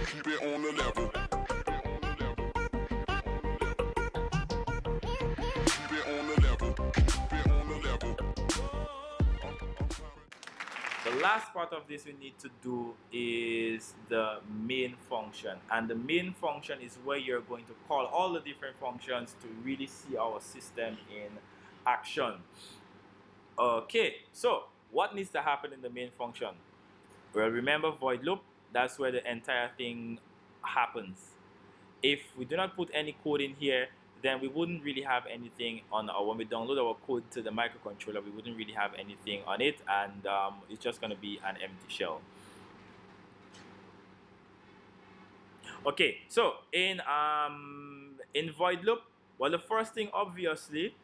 keep it on the level. Keep it on the level. Keep it on the level. The last part of this we need to do is the main function, and the main function is where you're going to call all the different functions to really see our system in action. Okay, so what needs to happen in the main function? Well, remember void loop, that's where the entire thing happens. If we do not put any code in here, then we wouldn't really have anything on our, when we download our code to the microcontroller, we wouldn't really have anything on it, and it's just going to be an empty shell. Okay, so in void loop, well, the first thing obviously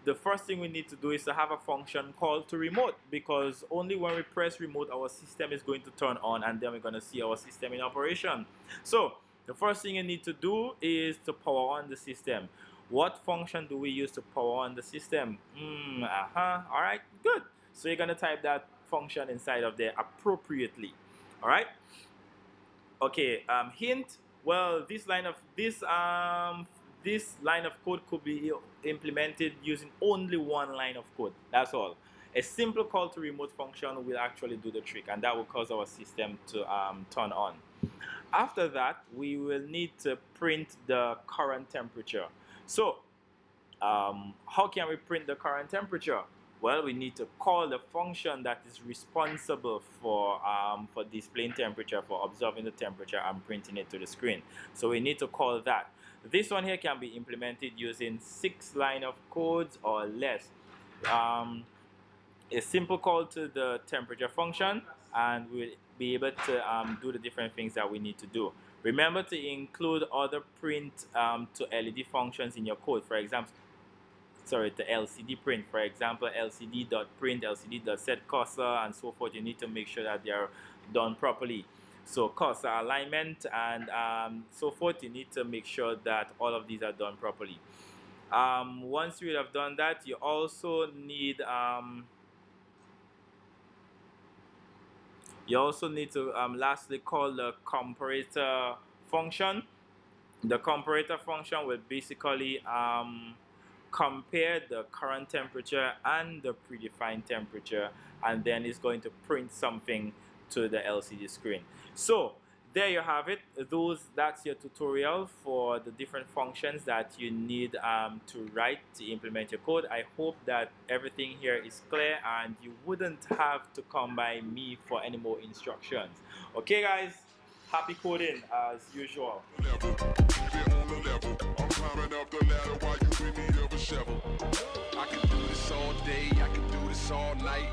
the first thing we need to do is to have a function called to remote, because only when we press remote our system is going to turn on, and then we're going to see our system in operation. So the first thing you need to do is to power on the system. What function do we use to power on the system? All right, good. So you're going to type that function inside of there appropriately. All right. Okay. Hint. Well, this line of code could be implemented using only one line of code. That's all. A simple call to remote function will actually do the trick, and that will cause our system to turn on. After that, we will need to print the current temperature. So, how can we print the current temperature? Well, we need to call the function that is responsible for displaying temperature, for observing the temperature and printing it to the screen. So we need to call that. This one here can be implemented using 6 lines of codes or less. A simple call to the temperature function, and we'll be able to do the different things that we need to do. Remember to include other print to LED functions in your code. For example, to LCD print. For example, LCD.print, LCD.setCursor, and so forth. You need to make sure that they are done properly. So cursor alignment and so forth, you need to make sure that all of these are done properly. Once you have done that, you also need to lastly call the comparator function. The comparator function will basically compare the current temperature and the predefined temperature, and then it's going to print something to the LCD screen. So there you have it. That's your tutorial for the different functions that you need to write to implement your code. I hope that everything here is clear and you wouldn't have to come by me for any more instructions. Okay guys, happy coding as usual. Keep it on the level. I'm climbing up the ladder while you bring me up a shovel. I can do this all day, I can do this all night.